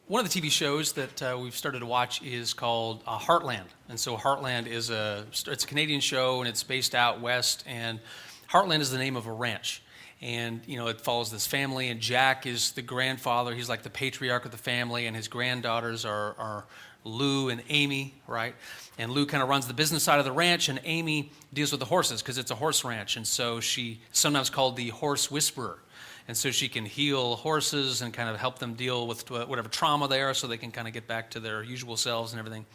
One of the TV shows that we've started to watch is called Heartland. And so Heartland it's a Canadian show, and it's based out west. And Heartland is the name of a ranch. And, it follows this family, and Jack is the grandfather. He's like the patriarch of the family, and his granddaughters are Lou and Amy, right? And Lou kind of runs the business side of the ranch, and Amy deals with the horses because it's a horse ranch. And so she's sometimes called the horse whisperer. And so she can heal horses and kind of help them deal with whatever trauma they are so they can kind of get back to their usual selves and everything.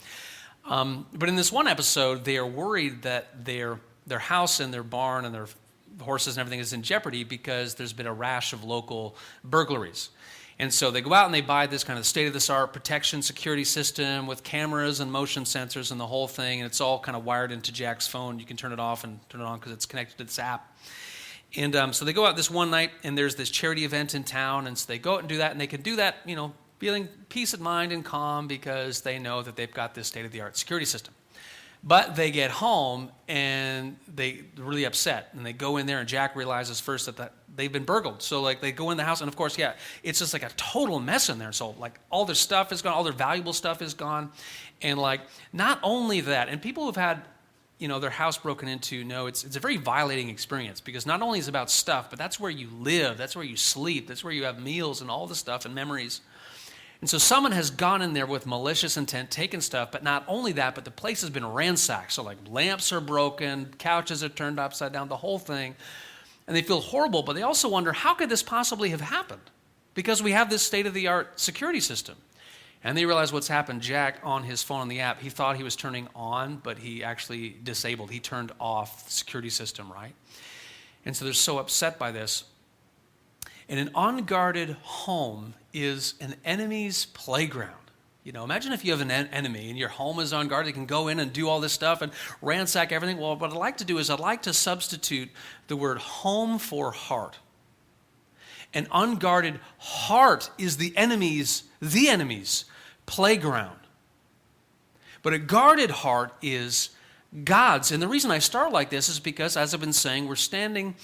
But in this one episode, they are worried that their house and their barn and their horses and everything is in jeopardy because there's been a rash of local burglaries. And so they go out and they buy this kind of state-of-the-art protection security system with cameras and motion sensors and the whole thing, and it's all kind of wired into Jack's phone. You can turn it off and turn it on because it's connected to this app. And so they go out this one night, and there's this charity event in town, and so they go out and do that, and they can do that, feeling peace of mind and calm because they know that they've got this state-of-the-art security system. But they get home, and they're really upset, and they go in there, and Jack realizes first that they've been burgled. So, they go in the house, and of course, it's just like a total mess in there. So, all their stuff is gone, all their valuable stuff is gone, and, not only that, and people who've had their house broken into, it's a very violating experience because not only is it about stuff, but that's where you live, that's where you sleep, that's where you have meals and all the stuff and memories. And so someone has gone in there with malicious intent, taken stuff, but not only that, but the place has been ransacked. So lamps are broken, couches are turned upside down, the whole thing. And they feel horrible, but they also wonder, how could this possibly have happened? Because we have this state-of-the-art security system. And they realize what's happened. Jack, on his phone on the app, he thought he was turning on, but he actually disabled. He turned off the security system, right? And so they're so upset by this. And an unguarded home is an enemy's playground. Imagine if you have an enemy and your home is unguarded. You can go in and do all this stuff and ransack everything. Well, what I'd like to do is I'd like to substitute the word home for heart. An unguarded heart is the enemy's playground. But a guarded heart is God's. And the reason I start like this is because, as I've been saying, we're standing,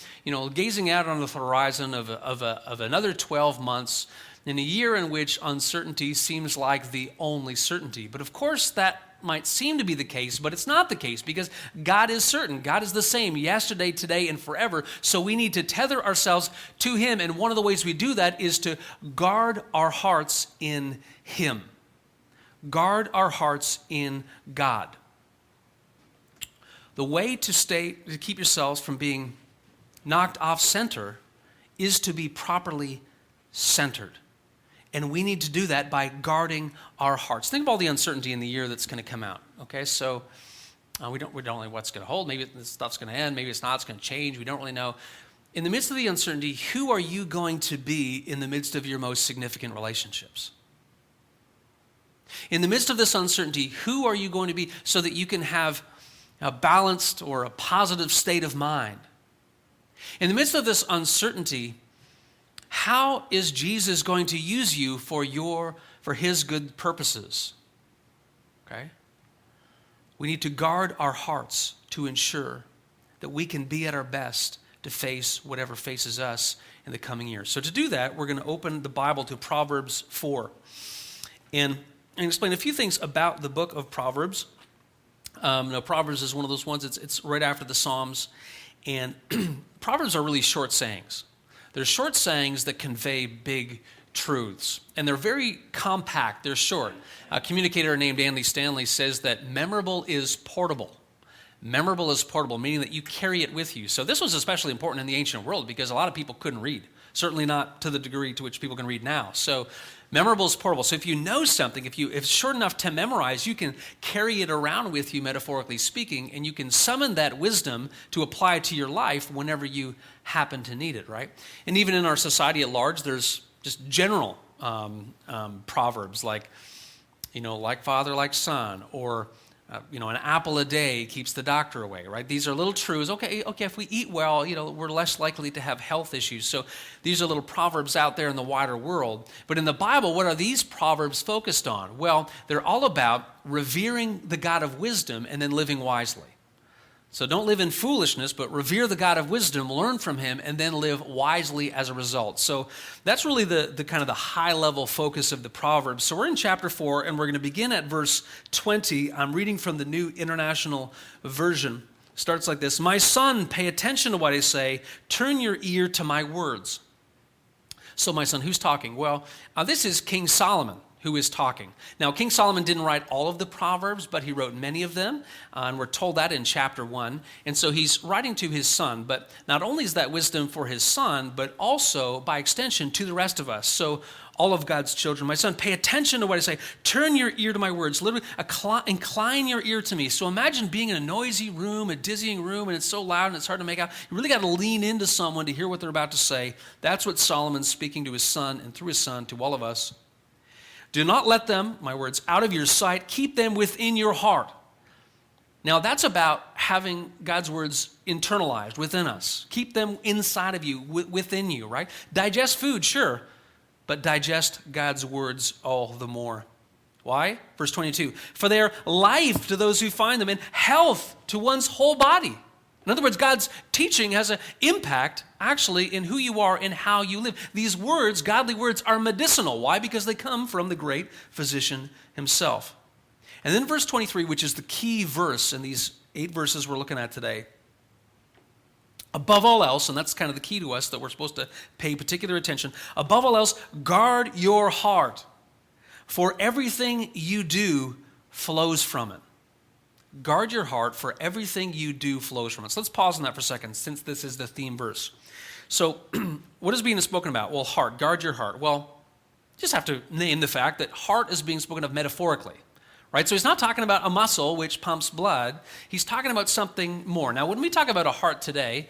gazing out on the horizon of another 12 months in a year in which uncertainty seems like the only certainty. But of course, that might seem to be the case, but it's not the case because God is certain. God is the same yesterday, today, and forever. So we need to tether ourselves to Him. And one of the ways we do that is to guard our hearts in Him. Guard our hearts in God. The way to keep yourselves from being knocked off center is to be properly centered. And we need to do that by guarding our hearts. Think of all the uncertainty in the year that's going to come out. Okay, so we don't know what's going to hold. Maybe this stuff's going to end. Maybe it's not. It's going to change. We don't really know. In the midst of the uncertainty, who are you going to be in the midst of your most significant relationships? In the midst of this uncertainty, who are you going to be so that you can have a balanced or a positive state of mind? In the midst of this uncertainty, how is Jesus going to use you for His good purposes? Okay? We need to guard our hearts to ensure that we can be at our best to face whatever faces us in the coming year. So to do that, we're going to open the Bible to Proverbs 4 and explain a few things about the book of Proverbs. Proverbs is one of those ones, it's right after the Psalms. And Proverbs are really short sayings. They're short sayings that convey big truths. And they're very compact. They're short. A communicator named Andy Stanley says that memorable is portable. Memorable is portable, meaning that you carry it with you. So this was especially important in the ancient world because a lot of people couldn't read. Certainly not to the degree to which people can read now. So memorable is portable. So if you know something, if it's short enough to memorize, you can carry it around with you, metaphorically speaking, and you can summon that wisdom to apply to your life whenever you happen to need it, right? And even in our society at large, there's just general proverbs like father, like son, or an apple a day keeps the doctor away, right? These are little truths. Okay, if we eat well, we're less likely to have health issues. So these are little proverbs out there in the wider world. But in the Bible, what are these proverbs focused on? Well, they're all about revering the God of wisdom and then living wisely. So don't live in foolishness, but revere the God of wisdom, learn from him, and then live wisely as a result. So that's really the kind of the high-level focus of the Proverbs. So we're in chapter 4, and we're going to begin at verse 20. I'm reading from the New International Version. It starts like this: "My son, pay attention to what I say. Turn your ear to my words." So my son, who's talking? Well, this is King Solomon who is talking. Now, King Solomon didn't write all of the Proverbs, but he wrote many of them, and we're told that in chapter 1. And so he's writing to his son, but not only is that wisdom for his son, but also, by extension, to the rest of us. So all of God's children, my son, pay attention to what I say. Turn your ear to my words. Literally, incline your ear to me. So imagine being in a noisy room, a dizzying room, and it's so loud and it's hard to make out. You really got to lean into someone to hear what they're about to say. That's what Solomon's speaking to his son, and through his son to all of us. "Do not let them," my words, "out of your sight. Keep them within your heart." Now, that's about having God's words internalized within us. Keep them inside of you, within you, right? Digest food, sure, but digest God's words all the more. Why? Verse 22, "For they are life to those who find them, and health to one's whole body." In other words, God's teaching has an impact actually in who you are and how you live. These words, godly words, are medicinal. Why? Because they come from the great physician himself. And then verse 23, which is the key verse in these 8 verses we're looking at today. "Above all else," and that's kind of the key to us that we're supposed to pay particular attention, "above all else, guard your heart, for everything you do flows from it." Guard your heart, for everything you do flows from it. So let's pause on that for a second, since this is the theme verse. So what is being spoken about? Well, heart, guard your heart. Well, just have to name the fact that heart is being spoken of metaphorically, right? So he's not talking about a muscle which pumps blood. He's talking about something more. Now, when we talk about a heart today,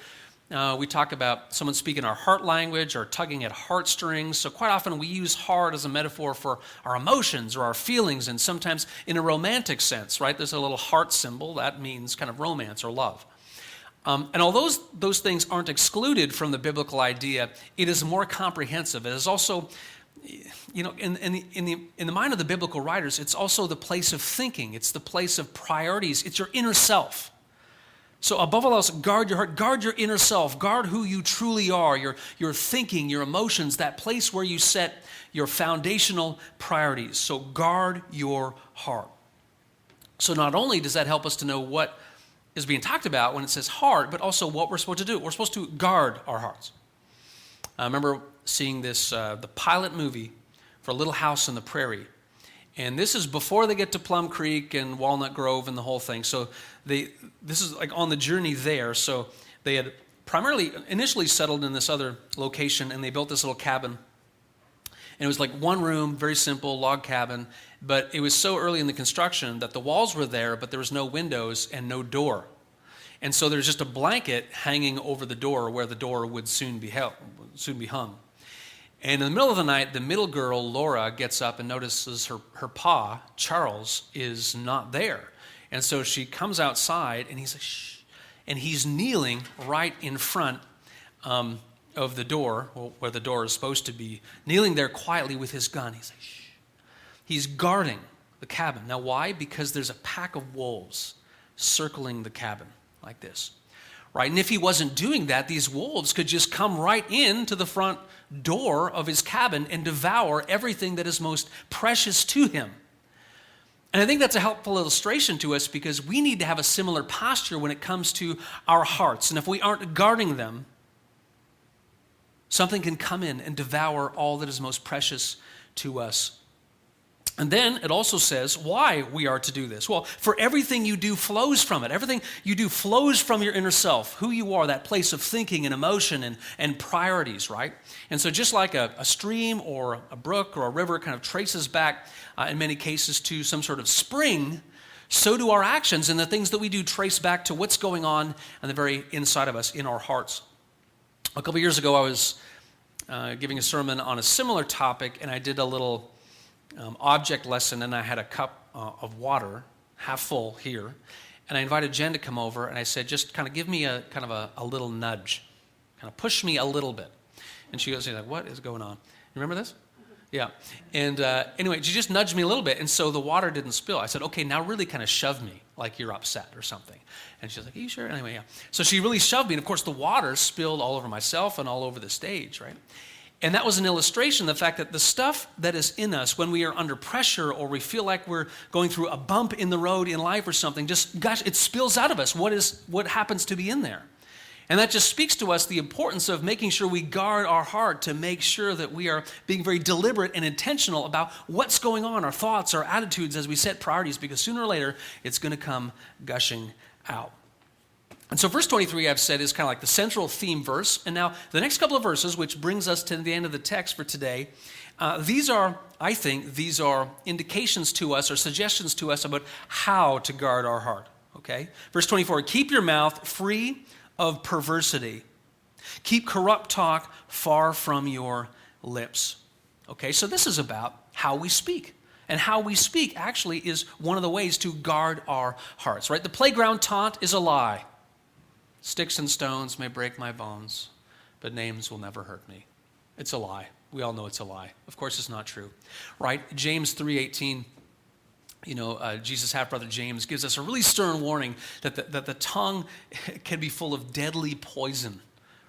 we talk about someone speaking our heart language or tugging at heartstrings. So quite often we use heart as a metaphor for our emotions or our feelings, and sometimes in a romantic sense, right? There's a little heart symbol that means kind of romance or love. And although those things aren't excluded from the biblical idea, it is more comprehensive. It is also, you know, in the mind of the biblical writers, it's also the place of thinking. It's the place of priorities. It's your inner self. So above all else, guard your heart, guard your inner self, guard who you truly are, your thinking, your emotions, that place where you set your foundational priorities. So guard your heart. So not only does that help us to know what is being talked about when it says heart, but also what we're supposed to do. We're supposed to guard our hearts. I remember seeing this, the pilot movie for Little House on the Prairie. And this is before they get to Plum Creek and Walnut Grove and the whole thing. So this is like on the journey there. So they had initially settled in this other location, and they built this little cabin. And it was like one room, very simple log cabin. But it was so early in the construction that the walls were there, but there was no windows and no door. And so there's just a blanket hanging over the door where the door would soon be hung. And in the middle of the night, the middle girl, Laura, gets up and notices her pa, Charles, is not there. And so she comes outside, and he's like, shh. And he's kneeling right in front of the door, where the door is supposed to be, kneeling there quietly with his gun. He's like, shh. He's guarding the cabin. Now, why? Because there's a pack of wolves circling the cabin like this. Right? And if he wasn't doing that, these wolves could just come right into the front door of his cabin and devour everything that is most precious to him. And I think that's a helpful illustration to us, because we need to have a similar posture when it comes to our hearts. And if we aren't guarding them, something can come in and devour all that is most precious to us. And then it also says why we are to do this. Well, for everything you do flows from it. Everything you do flows from your inner self, who you are, that place of thinking and emotion and priorities, right? And so just like a stream or a brook or a river kind of traces back, in many cases, to some sort of spring, so do our actions and the things that we do trace back to what's going on in the very inside of us, in our hearts. A couple years ago, I was giving a sermon on a similar topic, and I did a little object lesson, and I had a cup of water, half full here, and I invited Jen to come over, and I said, just kind of give me a little nudge, kind of push me a little bit. And she goes, like, what is going on? You remember this? Yeah. And anyway, she just nudged me a little bit, and so the water didn't spill. I said, okay, now really kind of shove me like you're upset or something. And she's like, are you sure? Anyway, yeah. So she really shoved me, and of course the water spilled all over myself and all over the stage, right? And that was an illustration of the fact that the stuff that is in us when we are under pressure or we feel like we're going through a bump in the road in life or something, just, gosh, it spills out of us. What happens to be in there? And that just speaks to us the importance of making sure we guard our heart to make sure that we are being very deliberate and intentional about what's going on, our thoughts, our attitudes as we set priorities, because sooner or later it's going to come gushing out. And so verse 23, I've said, is kind of like the central theme verse. And now the next couple of verses, which brings us to the end of the text for today, these are indications to us or suggestions to us about how to guard our heart, okay? Verse 24, keep your mouth free of perversity. Keep corrupt talk far from your lips. Okay, so this is about how we speak. And how we speak actually is one of the ways to guard our hearts, right? The playground taunt is a lie. Sticks and stones may break my bones, but names will never hurt me. It's a lie. We all know it's a lie. Of course, it's not true, right? James 3:18. Jesus' half-brother James gives us a really stern warning that the tongue can be full of deadly poison,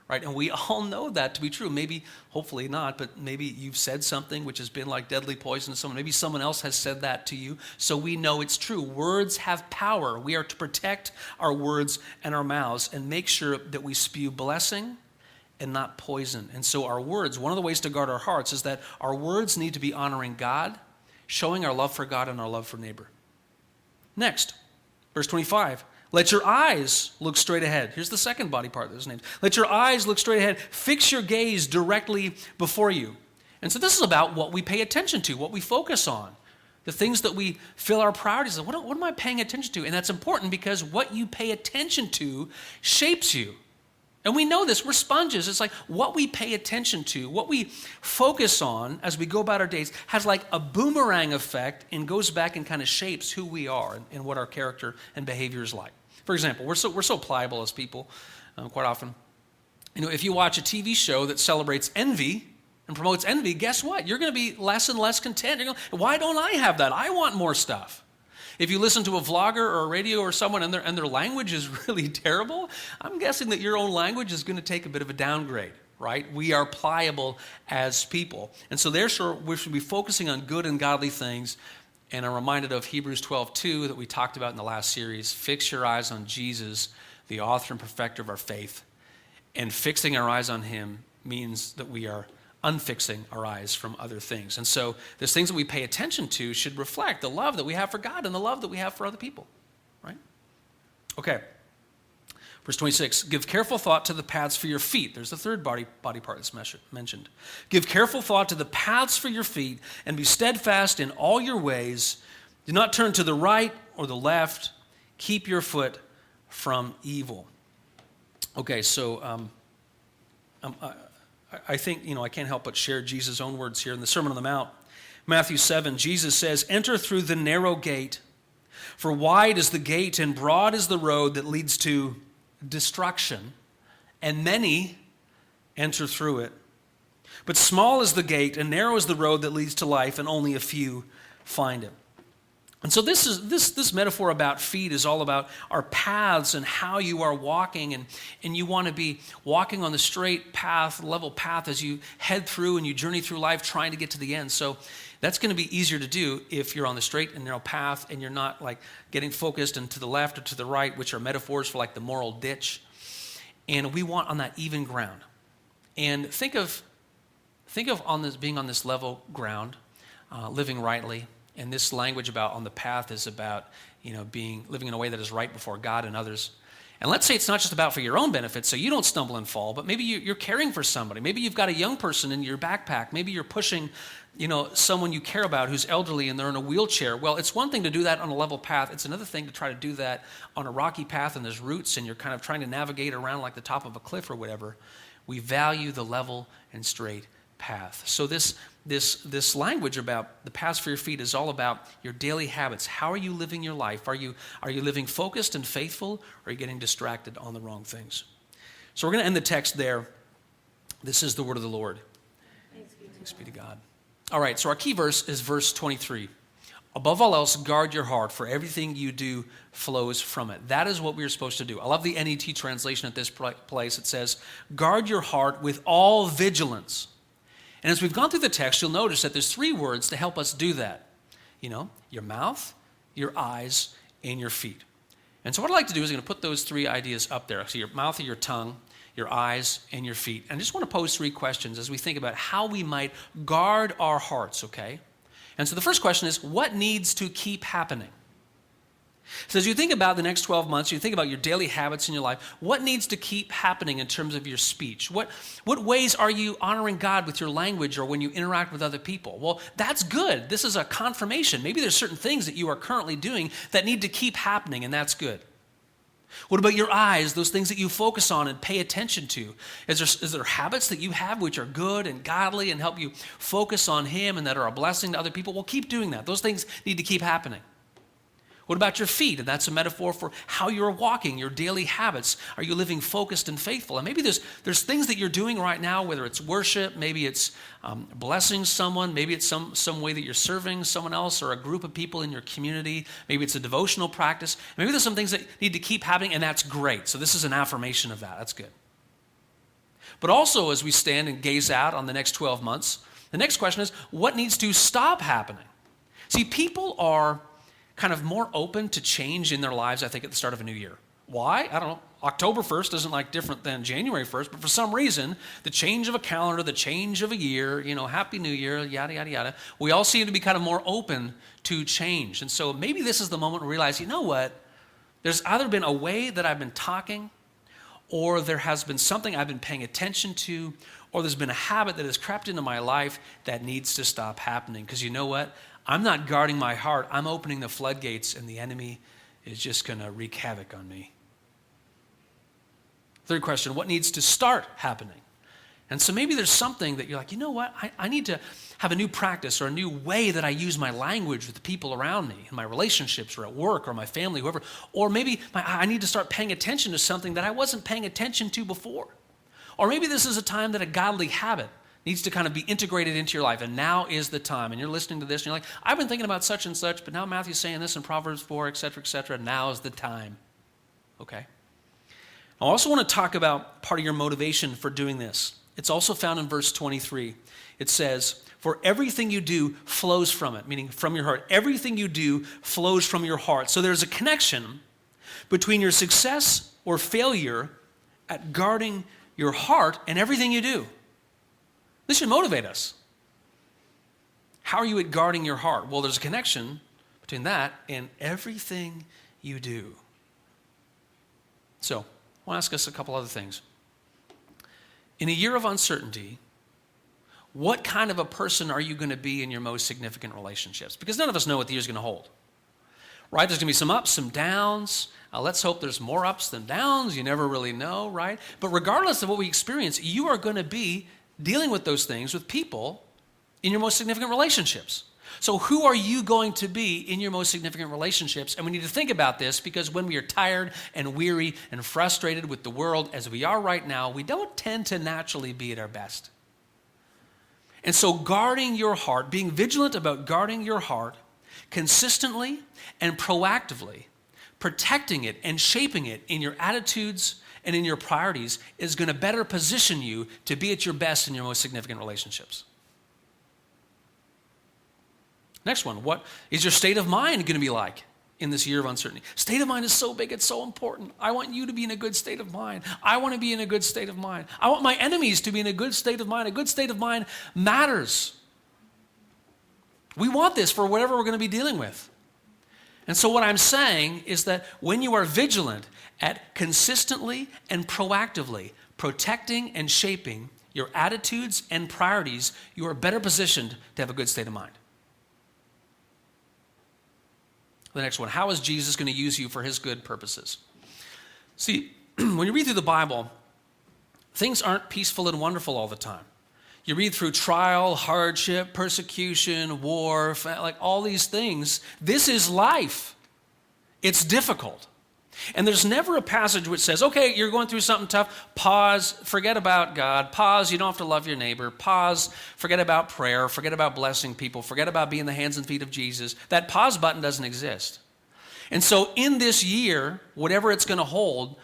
right? And we all know that to be true. Maybe, hopefully not, but maybe you've said something which has been like deadly poison to someone. Maybe someone else has said that to you, so we know it's true. Words have power. We are to protect our words and our mouths and make sure that we spew blessing and not poison. And so our words, one of the ways to guard our hearts is that our words need to be honoring God, showing our love for God and our love for neighbor. Next, verse 25. Let your eyes look straight ahead. Here's the second body part of this name. Let your eyes look straight ahead. Fix your gaze directly before you. And so this is about what we pay attention to, what we focus on, the things that we fill our priorities with. What am I paying attention to? And that's important because what you pay attention to shapes you. And we know this, we're sponges. It's like what we pay attention to, what we focus on as we go about our days has like a boomerang effect and goes back and kind of shapes who we are and what our character and behavior is like. For example, we're so pliable as people quite often. If you watch a TV show that celebrates envy and promotes envy, guess what? You're going to be less and less content. You're going, why don't I have that? I want more stuff. If you listen to a vlogger or a radio or someone and their language is really terrible, I'm guessing that your own language is going to take a bit of a downgrade, right? We are pliable as people. And so therefore, we should be focusing on good and godly things. And I'm reminded of Hebrews 12:2 that we talked about in the last series. Fix your eyes on Jesus, the author and perfecter of our faith. And fixing our eyes on him means that we are unfixing our eyes from other things. And so there's things that we pay attention to should reflect the love that we have for God and the love that we have for other people, right? Okay. Verse 26, give careful thought to the paths for your feet. There's the third body part that's mentioned. Give careful thought to the paths for your feet and be steadfast in all your ways. Do not turn to the right or the left. Keep your foot from evil. Okay, so I think, I can't help but share Jesus' own words here in the Sermon on the Mount. Matthew 7, Jesus says, enter through the narrow gate, for wide is the gate and broad is the road that leads to destruction, and many enter through it. But small is the gate and narrow is the road that leads to life, and only a few find it. And so this metaphor about feet is all about our paths and how you are walking, and you want to be walking on the straight path, level path as you head through and you journey through life trying to get to the end. So that's going to be easier to do if you're on the straight and narrow path and you're not like getting focused and to the left or to the right, which are metaphors for like the moral ditch. And we want on that even ground. And think of being on this level ground, living rightly. And this language about on the path is about, living in a way that is right before God and others. And let's say it's not just about for your own benefit, so you don't stumble and fall, but maybe you're caring for somebody. Maybe you've got a young person in your backpack. Maybe you're pushing, someone you care about who's elderly and they're in a wheelchair. Well, it's one thing to do that on a level path. It's another thing to try to do that on a rocky path and there's roots and you're kind of trying to navigate around like the top of a cliff or whatever. We value the level and straight path. So this language about the paths for your feet is all about your daily habits. How are you living your life? Are you living focused and faithful, or are you getting distracted on the wrong things? So we're going to end the text there. This is the word of the Lord. Thanks be to God. All right, so our key verse is verse 23. Above all else, guard your heart, for everything you do flows from it. That is what we're supposed to do. I love the NET translation at this place. It says, guard your heart with all vigilance. And as we've gone through the text, you'll notice that there's 3 words to help us do that. Your mouth, your eyes, and your feet. And so what I'd like to do is I'm going to put those 3 ideas up there. So your mouth or your tongue, your eyes, and your feet. And I just want to pose 3 questions as we think about how we might guard our hearts, okay? And so the first question is, what needs to keep happening? So as you think about the next 12 months, you think about your daily habits in your life, what needs to keep happening in terms of your speech? What ways are you honoring God with your language or when you interact with other people? Well, that's good. This is a confirmation. Maybe there's certain things that you are currently doing that need to keep happening, and that's good. What about your eyes, those things that you focus on and pay attention to? Is there habits that you have which are good and godly and help you focus on Him and that are a blessing to other people? Well, keep doing that. Those things need to keep happening. What about your feet? And that's a metaphor for how you're walking, your daily habits. Are you living focused and faithful? And maybe there's things that you're doing right now, whether it's worship, maybe it's blessing someone, maybe it's some way that you're serving someone else or a group of people in your community. Maybe it's a devotional practice. Maybe there's some things that need to keep happening, and that's great. So this is an affirmation of that. That's good. But also, as we stand and gaze out on the next 12 months, the next question is, what needs to stop happening? See, people are kind of more open to change in their lives, I think, at the start of a new year. Why? I don't know. October 1st isn't like different than January 1st, but for some reason, the change of a calendar, the change of a year, Happy New Year, yada, yada, yada, we all seem to be kind of more open to change. And so maybe this is the moment to realize, you know what? There's either been a way that I've been talking, or there has been something I've been paying attention to, or there's been a habit that has crept into my life that needs to stop happening. Because you know what? I'm not guarding my heart. I'm opening the floodgates, and the enemy is just going to wreak havoc on me. Third question, what needs to start happening? And so maybe there's something that you're like, you know what? I need to have a new practice or a new way that I use my language with the people around me, in my relationships or at work or my family, whoever. Or maybe I need to start paying attention to something that I wasn't paying attention to before. Or maybe this is a time that a godly habit needs to kind of be integrated into your life, and now is the time. And you're listening to this, and you're like, I've been thinking about such and such, but now Matthew's saying this in Proverbs 4, et cetera, now is the time. Okay? I also want to talk about part of your motivation for doing this. It's also found in verse 23. It says, for everything you do flows from it, meaning from your heart. Everything you do flows from your heart. So there's a connection between your success or failure at guarding your heart and everything you do. This should motivate us. How are you at guarding your heart? Well, there's a connection between that and everything you do. So, I want to ask us a couple other things. In a year of uncertainty, what kind of a person are you going to be in your most significant relationships? Because none of us know what the year's going to hold. Right? There's going to be some ups, some downs. Let's hope there's more ups than downs. You never really know, right? But regardless of what we experience, you are going to be dealing with those things with people in your most significant relationships. So who are you going to be in your most significant relationships? And we need to think about this because when we are tired and weary and frustrated with the world as we are right now, we don't tend to naturally be at our best. And so guarding your heart, being vigilant about guarding your heart consistently and proactively, protecting it and shaping it in your attitudes and in your priorities is going to better position you to be at your best in your most significant relationships. Next one, what is your state of mind going to be like in this year of uncertainty? State of mind is so big, it's so important. I want you to be in a good state of mind. I want to be in a good state of mind. I want my enemies to be in a good state of mind. A good state of mind matters. We want this for whatever we're going to be dealing with. And so what I'm saying is that when you are vigilant at consistently and proactively protecting and shaping your attitudes and priorities, you are better positioned to have a good state of mind. The next one, how is Jesus going to use you for his good purposes? See, when you read through the Bible, things aren't peaceful and wonderful all the time. You read through trial, hardship, persecution, war, like all these things. This is life. It's difficult. And there's never a passage which says, okay, you're going through something tough, pause, forget about God, pause, you don't have to love your neighbor, pause, forget about prayer, forget about blessing people, forget about being the hands and feet of Jesus. That pause button doesn't exist. And so in this year, whatever it's going to hold,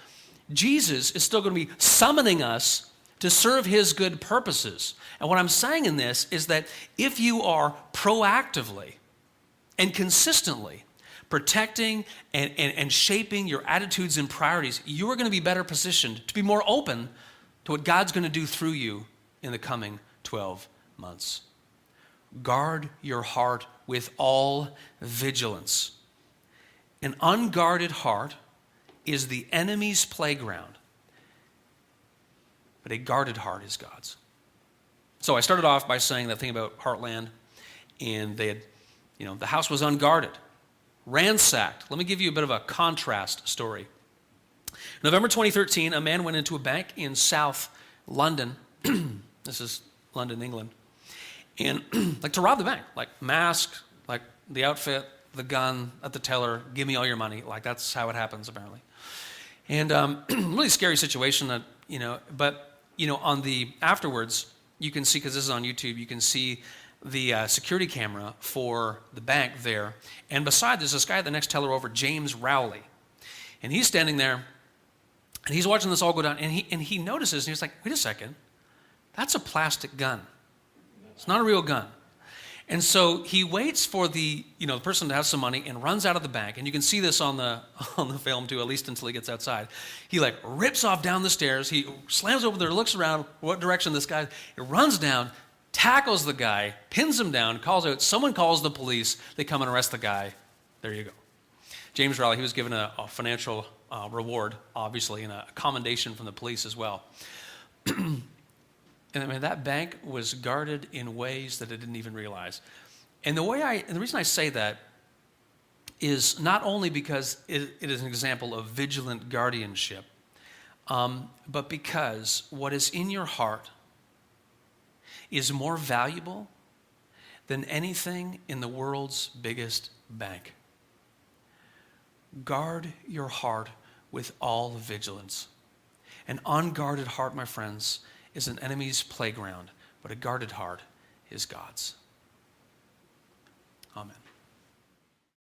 Jesus is still going to be summoning us to serve his good purposes. And what I'm saying in this is that if you are proactively and consistently protecting and shaping your attitudes and priorities, you are going to be better positioned to be more open to what God's going to do through you in the coming 12 months. Guard your heart with all vigilance. An unguarded heart is the enemy's playground, but a guarded heart is God's. So I started off by saying that thing about Heartland, and they had, the house was unguarded, ransacked. Let me give you a bit of a contrast story. November 2013, a man went into a bank in South London. This is London, England. And to rob the bank, masked, the outfit, the gun at the teller, give me all your money. That's how it happens, apparently. And really scary situation that, but, on the afterwards, you can see, because this is on YouTube, you can see the security camera for the bank there. And beside there's this guy at the next teller over, James Rowley. And he's standing there, and he's watching this all go down, and he notices, and he's like, wait a second, that's a plastic gun. It's not a real gun. And so he waits for the person to have some money and runs out of the bank. And you can see this on the film too, at least until he gets outside. He rips off down the stairs. He slams over there, looks around what direction this guy. He runs down, tackles the guy, pins him down, calls out. Someone calls the police. They come and arrest the guy. There you go. James Rowley, he was given a financial reward, obviously, and a commendation from the police as well. And that bank was guarded in ways that I didn't even realize. And the reason I say that is not only because it is an example of vigilant guardianship, but because what is in your heart is more valuable than anything in the world's biggest bank. Guard your heart with all vigilance. An unguarded heart, my friends, is an enemy's playground, but a guarded heart is God's. Amen.